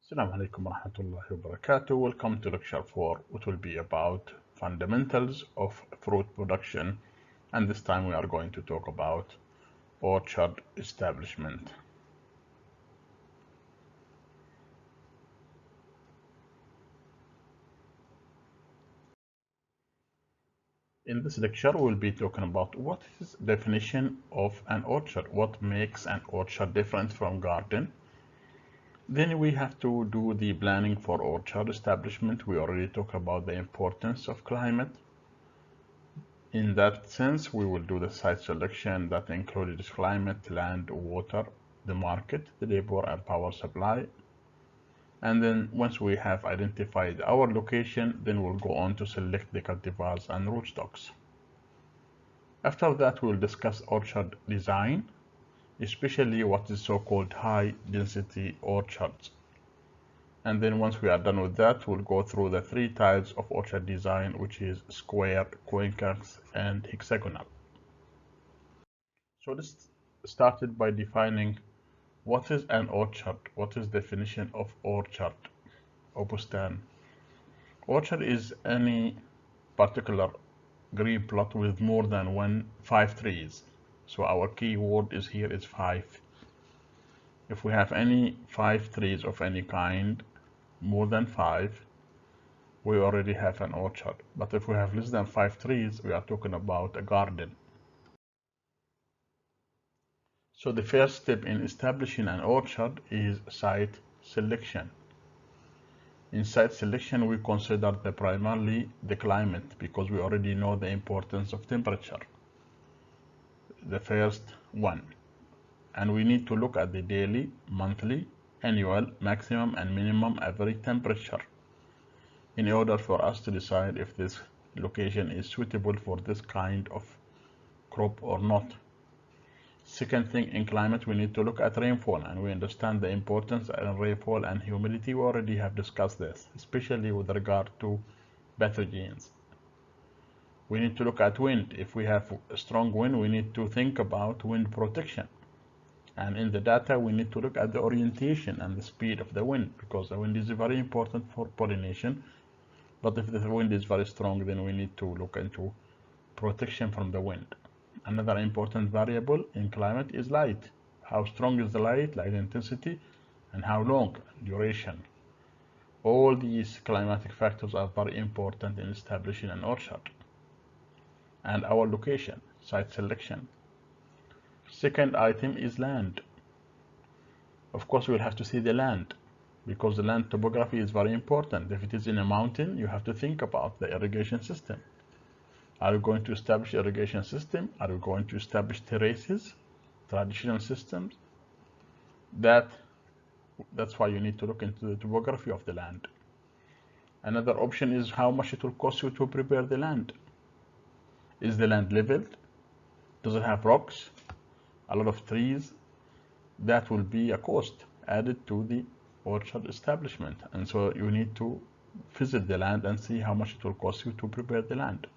Assalamu alaikum warahmatullahi wabarakatuh. Welcome to lecture 4, which will be about fundamentals of fruit production. And this time we are going to talk about orchard establishment. In this lecture, we'll be talking about what is definition of an orchard, what makes an orchard different from garden. Then we have to do the planning for orchard establishment. We already talked about the importance of climate. In that sense, we will do the site selection that includes climate, land, water, the market, the labor and power supply. And then once we have identified our location, then we'll go on to select the cultivars and rootstocks. After that, we'll discuss orchard design, especially what is so-called high-density orchards. And then once we are done with that, we'll go through the 3 types of orchard design, which is square, Quincunx, and hexagonal. So let's start by defining what is an orchard. What is the definition of orchard or bustan? Orchard is any particular green plot with more than 5 trees. So our key word is here is 5. If we have any 5 trees of any kind, more than 5, we already have an orchard. But if we have less than 5 trees, we are talking about a garden. So the first step in establishing an orchard is site selection. In site selection, we consider primarily the climate, because we already know the importance of temperature, the first one. And we need to look at the daily, monthly, annual, maximum and minimum average temperature in order for us to decide if this location is suitable for this kind of crop or not. Second thing, in climate, we need to look at rainfall, and we understand the importance of rainfall and humidity. We already have discussed this, especially with regard to pathogens. We need to look at wind. If we have a strong wind, we need to think about wind protection. And in the data, we need to look at the orientation and the speed of the wind, because the wind is very important for pollination. But if the wind is very strong, then we need to look into protection from the wind. Another important variable in climate is light. How strong is the light intensity, and how long duration. All these climatic factors are very important in establishing an orchard. And our location, site selection. Second item is land. Of course, we'll have to see the land, because the land topography is very important. If it is in a mountain, you have to think about the irrigation system. Are you going to establish irrigation system? Are you going to establish terraces, traditional systems? That's why you need to look into the topography of the land. Another option is how much it will cost you to prepare the land. Is the land leveled? Does it have rocks? A lot of trees? That will be a cost added to the orchard establishment. And so you need to visit the land and see how much it will cost you to prepare the land.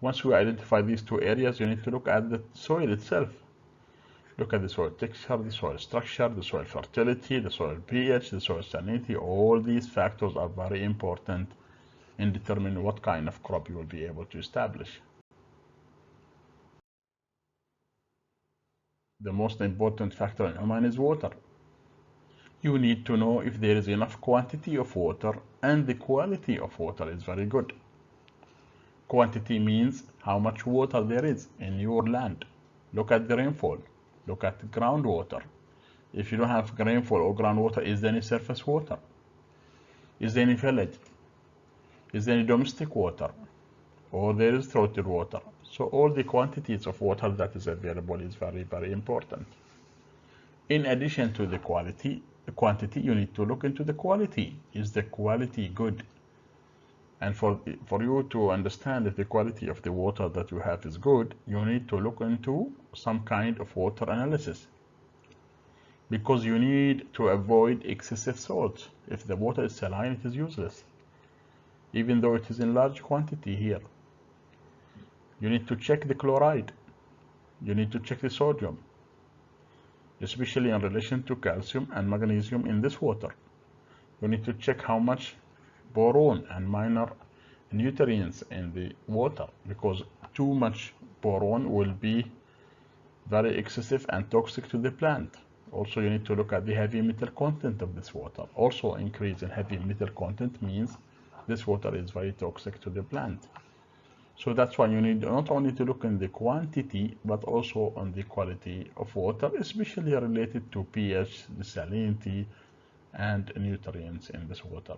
Once we identify these 2 areas, you need to look at the soil itself. Look at the soil texture, the soil structure, the soil fertility, the soil pH, the soil salinity. All these factors are very important in determining what kind of crop you will be able to establish. The most important factor in Oman is water. You need to know if there is enough quantity of water, and the quality of water is very good. Quantity means how much water there is in your land. Look at the rainfall. Look at the groundwater. If you don't have rainfall or groundwater, is there any surface water? Is there any village? Is there any domestic water? Or there is throated water? So all the quantities of water that is available is very, very important. In addition to the quantity, you need to look into the quality. Is the quality good? And for you to understand if the quality of the water that you have is good, you need to look into some kind of water analysis, because you need to avoid excessive salt. If the water is saline, it is useless, even though it is in large quantity here. You need to check the chloride. You need to check the sodium, especially in relation to calcium and magnesium in this water. You need to check how much boron and minor nutrients in the water, because too much boron will be very excessive and toxic to the plant. Also, you need to look at the heavy metal content of this water. Also, increase in heavy metal content means this water is very toxic to the plant. So that's why you need not only to look in the quantity, but also on the quality of water, especially related to pH, the salinity, and nutrients in this water.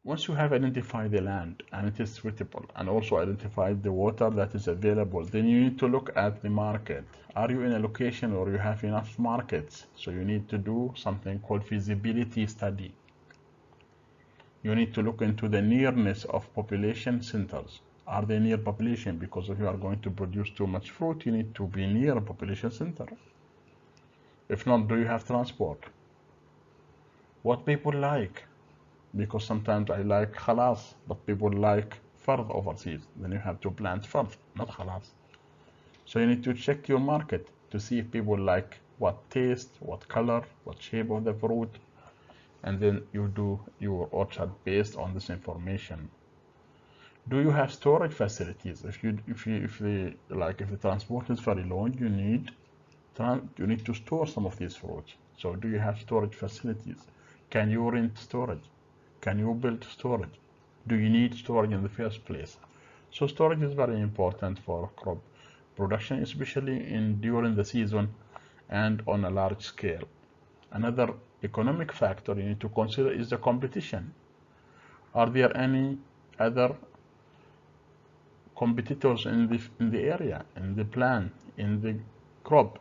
Once you have identified the land and it is suitable, and also identified the water that is available, then you need to look at the market. Are you in a location where you have enough markets? So you need to do something called feasibility study. You need to look into the nearness of population centers. Are they near population? Because if you are going to produce too much fruit, you need to be near a population center. If not, do you have transport? What people like? Because sometimes I like khalas, but people like fard overseas. Then you have to plant fard, not khalas. So you need to check your market to see if people like what taste, what color, what shape of the fruit, and then you do your orchard based on this information. Do you have storage facilities? If the transport is very long, you need to store some of these fruits. So do you have storage facilities? Can you rent storage? Can you build storage? Do you need storage in the first place? So storage is very important for crop production, especially during the season and on a large scale. Another economic factor you need to consider is the competition. Are there any other competitors in the area, in the plant, in the crop?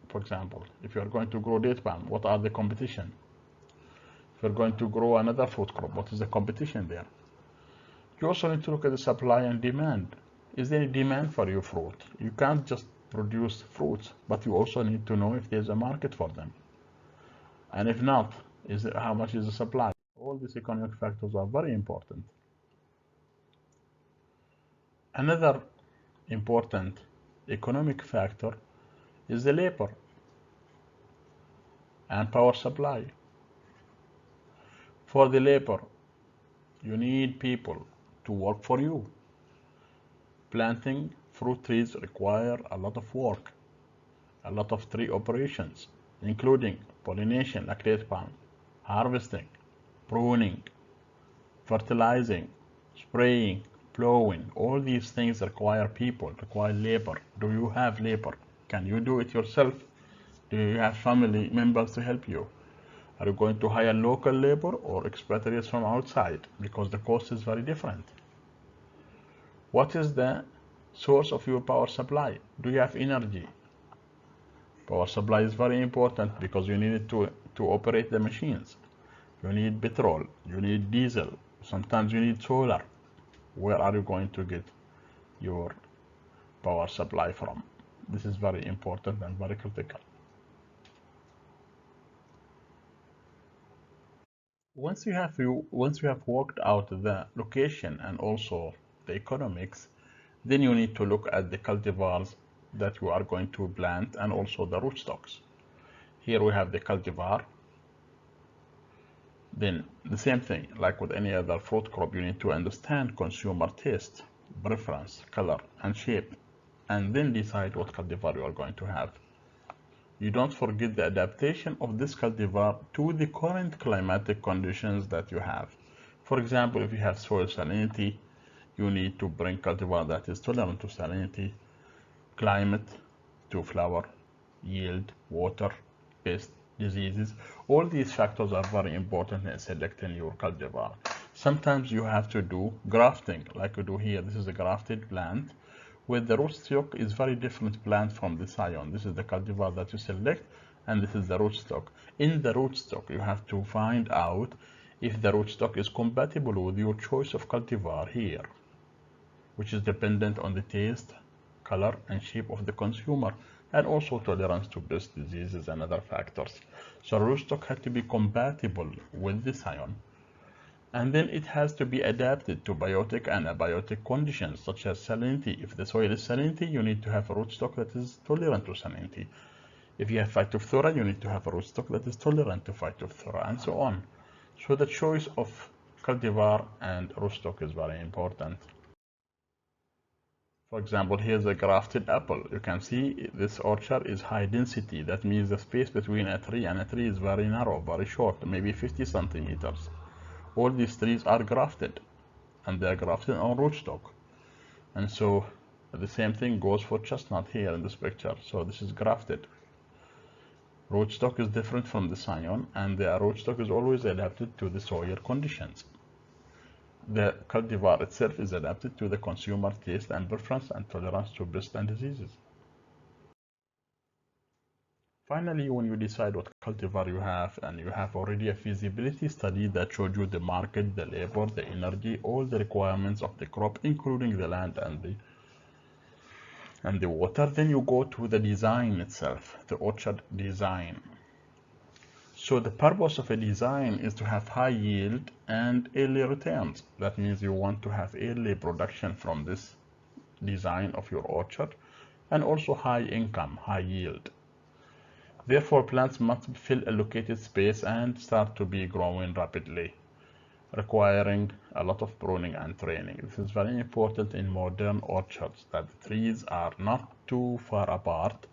For example, if you are going to grow date palm, what are the competition? If you're going to grow another fruit crop, what is the competition there? You also need to look at the supply and demand. Is there any demand for your fruit? You can't just produce fruits, but you also need to know if there's a market for them. And if not, how much is the supply? All these economic factors are very important. Another important economic factor is the labor and power supply. For the labor, you need people to work for you. Planting fruit trees require a lot of work, a lot of tree operations, including pollination like date palm, harvesting, pruning, fertilizing, spraying, plowing. All these things require people, require labor. Do you have labor? Can you do it yourself? Do you have family members to help you? Are you going to hire local labor or expatriates from outside? Because the cost is very different. What is the source of your power supply? Do you have energy? Power supply is very important because you need it to operate the machines. You need petrol, you need diesel, sometimes you need solar. Where are you going to get your power supply from? This is very important and very critical. Once you have worked out the location and also the economics, then you need to look at the cultivars that you are going to plant and also the rootstocks. Here we have the cultivar. Then the same thing, like with any other fruit crop, you need to understand consumer taste, preference, color, and shape, and then decide what cultivar you are going to have. You don't forget the adaptation of this cultivar to the current climatic conditions that you have. For example, if you have soil salinity, you need to bring cultivar that is tolerant to salinity, climate, to flower, yield, water, pest, diseases. All these factors are very important in selecting your cultivar. Sometimes you have to do grafting, like we do here. This is a grafted plant, where the rootstock is very different plant from the scion. This is the cultivar that you select, and this is the rootstock. In the rootstock, you have to find out if the rootstock is compatible with your choice of cultivar here, which is dependent on the taste, color, and shape of the consumer, and also tolerance to pest, diseases, and other factors. So rootstock has to be compatible with the scion. And then it has to be adapted to biotic and abiotic conditions, such as salinity. If the soil is salinity, you need to have a rootstock that is tolerant to salinity. If you have Phytophthora, you need to have a rootstock that is tolerant to Phytophthora, and so on. So the choice of cultivar and rootstock is very important. For example, here's a grafted apple. You can see this orchard is high density. That means the space between a tree and a tree is very narrow, very short, maybe 50 centimeters. All these trees are grafted, and they are grafted on rootstock. And so the same thing goes for chestnut here in this picture. So this is grafted. Rootstock is different from the scion, and the rootstock is always adapted to the soil conditions. The cultivar itself is adapted to the consumer taste and preference and tolerance to pests and diseases. Finally, when you decide what cultivar you have, and you have already a feasibility study that showed you the market, the labor, the energy, all the requirements of the crop, including the land and the water, then you go to the design itself, the orchard design. So the purpose of a design is to have high yield and early returns. That means you want to have early production from this design of your orchard, and also high income, high yield. Therefore, plants must fill allocated space and start to be growing rapidly, requiring a lot of pruning and training. This is very important in modern orchards, that the trees are not too far apart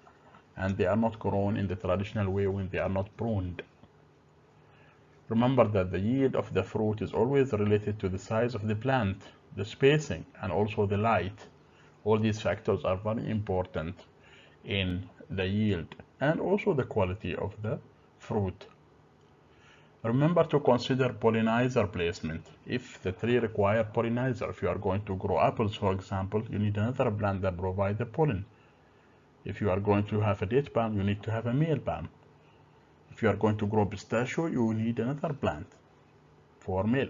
and they are not grown in the traditional way when they are not pruned. Remember that the yield of the fruit is always related to the size of the plant, the spacing, and also the light. All these factors are very important in the yield and also the quality of the fruit. Remember to consider pollinizer placement. If the tree requires pollinizer, if you are going to grow apples, for example, you need another plant that provides the pollen. If you are going to have a date palm, you need to have a male palm. If you are going to grow pistachio, you need another plant for male.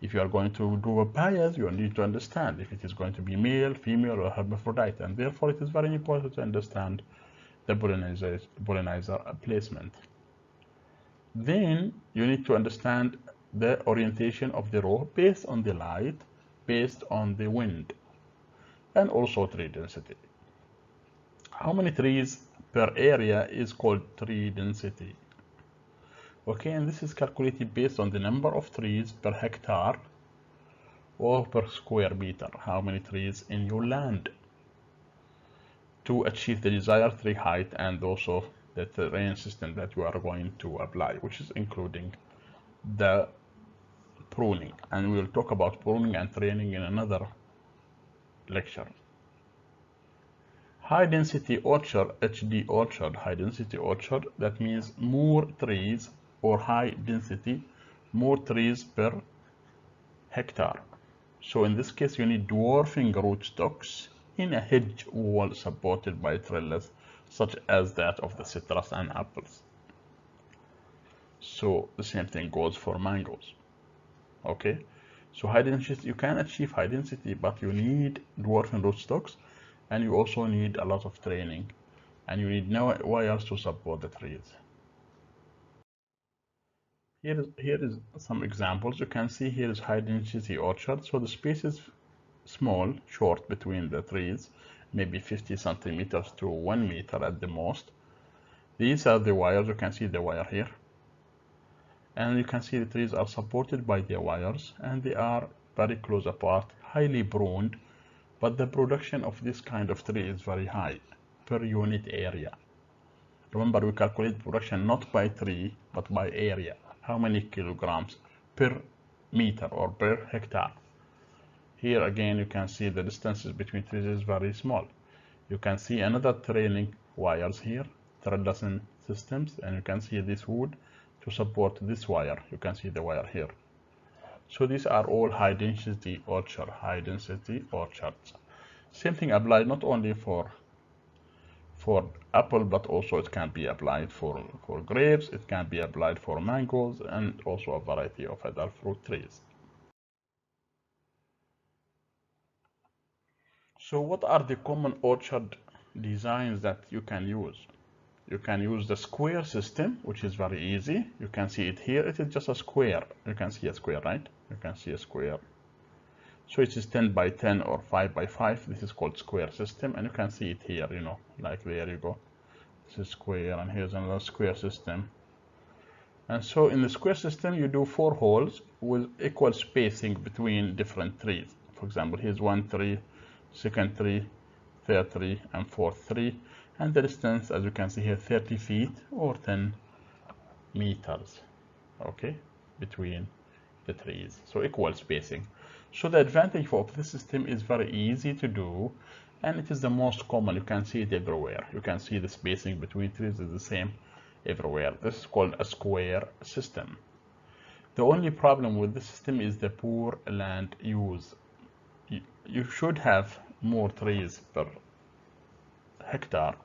If you are going to do papayas, you need to understand if it is going to be male, female, or hermaphrodite, and therefore it is very important to understand the pollinizer placement. Then you need to understand the orientation of the row based on the light, based on the wind, and also tree density. How many trees per area is called tree density. Okay, and this is calculated based on the number of trees per hectare or per square meter. How many trees in your land to achieve the desired tree height, and also the terrain system that you are going to apply, which is including the pruning. And we will talk about pruning and training in another lecture. High density orchard, HD orchard, high density orchard, that means more trees, or high density, more trees per hectare. So in this case, you need dwarfing rootstocks in a hedge wall supported by trellis, such as that of the citrus and apples. So the same thing goes for mangoes. Okay, so high density, you can achieve high density, but you need dwarfing rootstocks, and you also need a lot of training, and you need wires to support the trees. Here is some examples. You can see here is high density orchard. So the space is small, short between the trees, maybe 50 centimeters to 1 meter at the most. These are the wires. You can see the wire here. And you can see the trees are supported by the wires, and they are very close apart, highly pruned. But the production of this kind of tree is very high per unit area. Remember, we calculate production not by tree, but by area. How many kilograms per meter or per hectare? Here again, you can see the distances between trees is very small. You can see another trailing wires here, trellis systems, and you can see this wood to support this wire. You can see the wire here. So these are all high density orchards. Same thing applies not only for apple, but also it can be applied for grapes, it can be applied for mangoes, and also a variety of other fruit trees. So what are the common orchard designs that you can use? You can use the square system, which is very easy. You can see it here. It is just a square. You can see a square, right? You can see a square. So it is 10 by 10 or 5 by 5. This is called square system. And you can see it here, you know, like there you go. This is square, and here's another square system. And so in the square system, you do 4 holes with equal spacing between different trees. For example, here's 1 tree, second tree, third tree, and fourth tree. And the distance, as you can see here, 30 feet or 10 meters, okay, between the trees. So equal spacing. So the advantage of this system is very easy to do, and it is the most common. You can see it everywhere. You can see the spacing between trees is the same everywhere. This is called a square system. The only problem with this system is the poor land use. You should have more trees per hectare,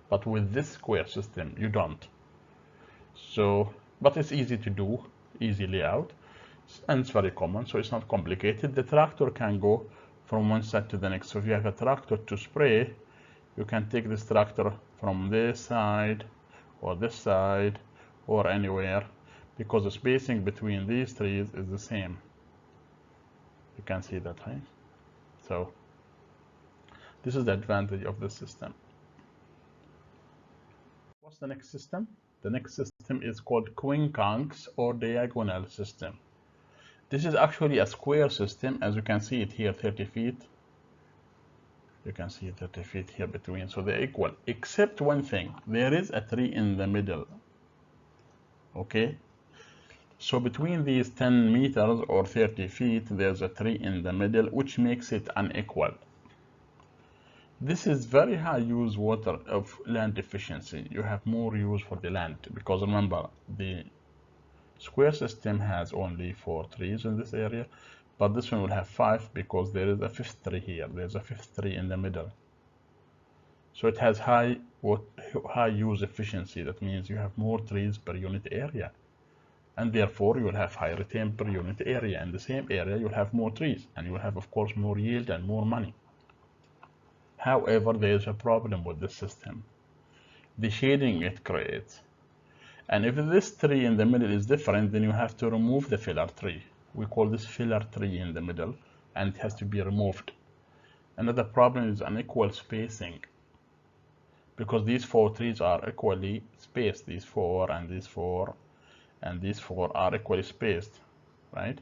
but with this square system you don't. So, but it's easy to do, easy layout, and it's very common, so it's not complicated. The tractor can go from one side to the next. So if you have a tractor to spray, you can take this tractor from this side or this side or anywhere, because the spacing between these trees is the same. You can see that, right? So this is the advantage of this system. What's the next system? The next system is called Quincunx, or diagonal system. This is actually a square system, as you can see it here, 30 feet. You can see 30 feet here between, so they're equal, except one thing, there is a tree in the middle, okay? So between these 10 meters or 30 feet, there's a tree in the middle, which makes it unequal. This is very high use water of land efficiency. You have more use for the land, because remember, the square system has only 4 trees in this area, but this one will have 5 because there is a 5th tree here. There's a 5th tree in the middle. So it has high use efficiency. That means you have more trees per unit area, and therefore you will have high return per unit area. In the same area, you'll have more trees, and you'll have, of course, more yield and more money. However, there is a problem with this system, the shading it creates. And if this tree in the middle is different, then you have to remove the filler tree. We call this filler tree in the middle, and it has to be removed. Another problem is unequal spacing, because these 4 trees are equally spaced. These 4 and these 4 and these 4 are equally spaced, right?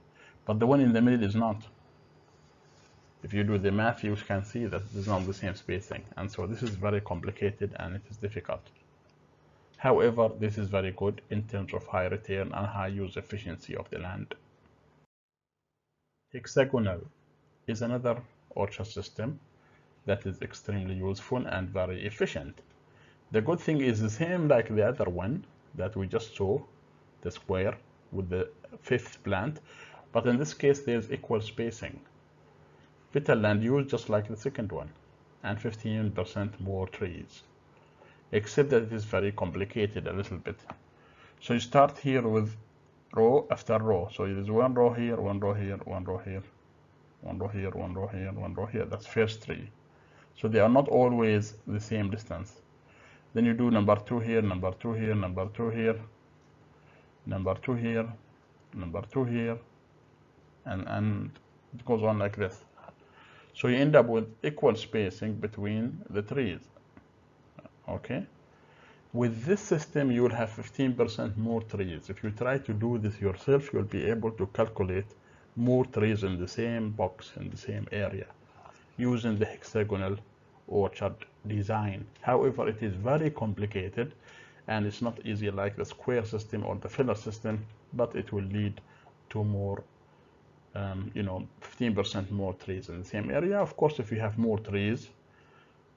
But the one in the middle is not. If you do the math, you can see that it's not the same spacing, and so this is very complicated and it is difficult. However, this is very good in terms of high return and high use efficiency of the land. Hexagonal is another orchard system that is extremely useful and very efficient. The good thing is the same like the other one that we just saw, the square with the 5th plant, but in this case there's equal spacing. Better land use, just like the second one, and 15% more trees, except that it is very complicated a little bit. So you start here with row after row. So there's 1 row here, 1 row here, 1 row here, 1 row here, 1 row here, 1 row here. That's first tree. So they are not always the same distance. Then you do number 2 here, number 2 here, number 2 here, number 2 here, number 2 here, and it goes on like this. So you end up with equal spacing between the trees, okay? With this system, you will have 15% more trees. If you try to do this yourself, you'll be able to calculate more trees in the same box, in the same area, using the hexagonal orchard design. However, it is very complicated, and it's not easy like the square system or the filler system, but it will lead to more 15% more trees in the same area. Of course, if you have more trees,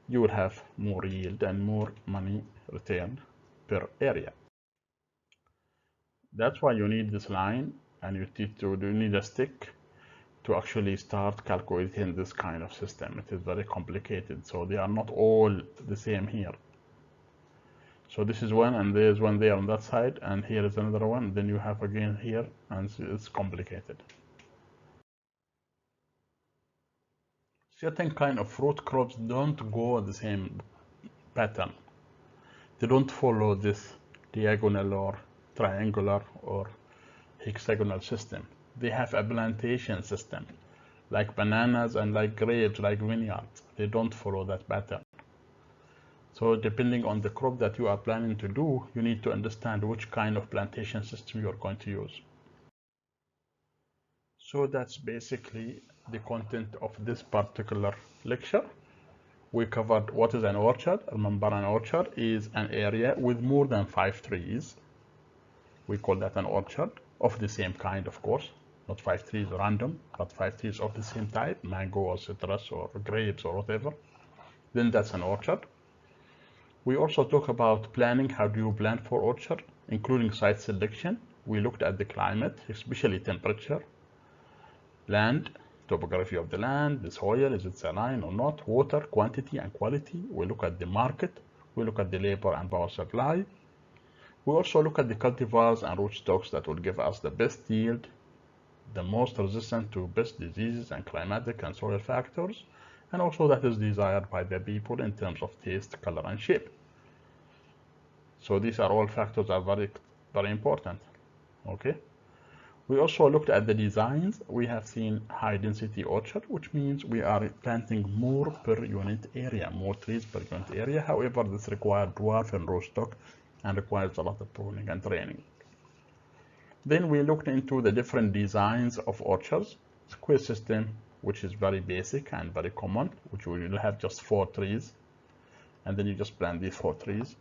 you will have more yield and more money return per area. That's why you need this line, and you need a stick to actually start calculating this kind of system. It is very complicated, so they are not all the same here. So this is one, and there's one there on that side, and here is another one. Then you have again here, and it's complicated. Certain kind of fruit crops don't go the same pattern. They don't follow this diagonal or triangular or hexagonal system. They have a plantation system, like bananas and like grapes, like vineyards. They don't follow that pattern. So depending on the crop that you are planning to do, you need to understand which kind of plantation system you're going to use. So that's basically the content of this particular lecture. We covered what is an orchard. Remember, an orchard is an area with more than 5 trees. We call that an orchard, of the same kind, of course. Not 5 trees random, but 5 trees of the same type, mango or citrus or grapes or whatever. Then that's an orchard. We also talk about planning. How do you plan for orchard, including site selection. We looked at the climate, especially temperature, land, topography of the land, the soil, is it saline or not, water, quantity and quality. We look at the market. We look at the labor and power supply. We also look at the cultivars and rootstocks that will give us the best yield, the most resistant to pest diseases and climatic and soil factors, and also that is desired by the people in terms of taste, color, and shape. So these are all factors that are very, very important. Okay. We also looked at the designs. We have seen high density orchard, which means we are planting more per unit area, more trees per unit area. However, this requires dwarf and rootstock and requires a lot of pruning and training. Then we looked into the different designs of orchards. Square system, which is very basic and very common, which will have just 4 trees, and then you just plant these 4 trees.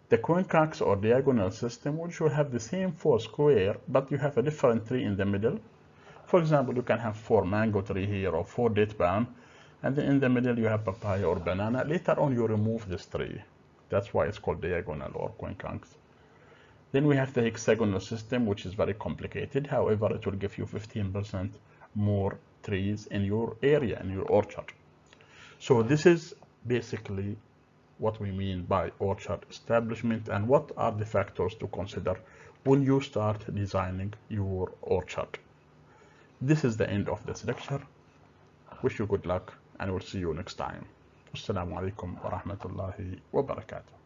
The Quincunx or diagonal system, which will have the same 4 square, but you have a different tree in the middle. For example, you can have 4 mango tree here or 4 date palm, and then in the middle you have papaya or banana. Later on you remove this tree. That's why it's called diagonal or Quincunx. Then we have the hexagonal system, which is very complicated. However, it will give you 15% more trees in your area, in your orchard. So this is basically what we mean by orchard establishment and what are the factors to consider when you start designing your orchard. This is the end of this lecture. Wish you good luck and we'll see you next time. Assalamu alaikum wa rahmatullahi wa barakatuh.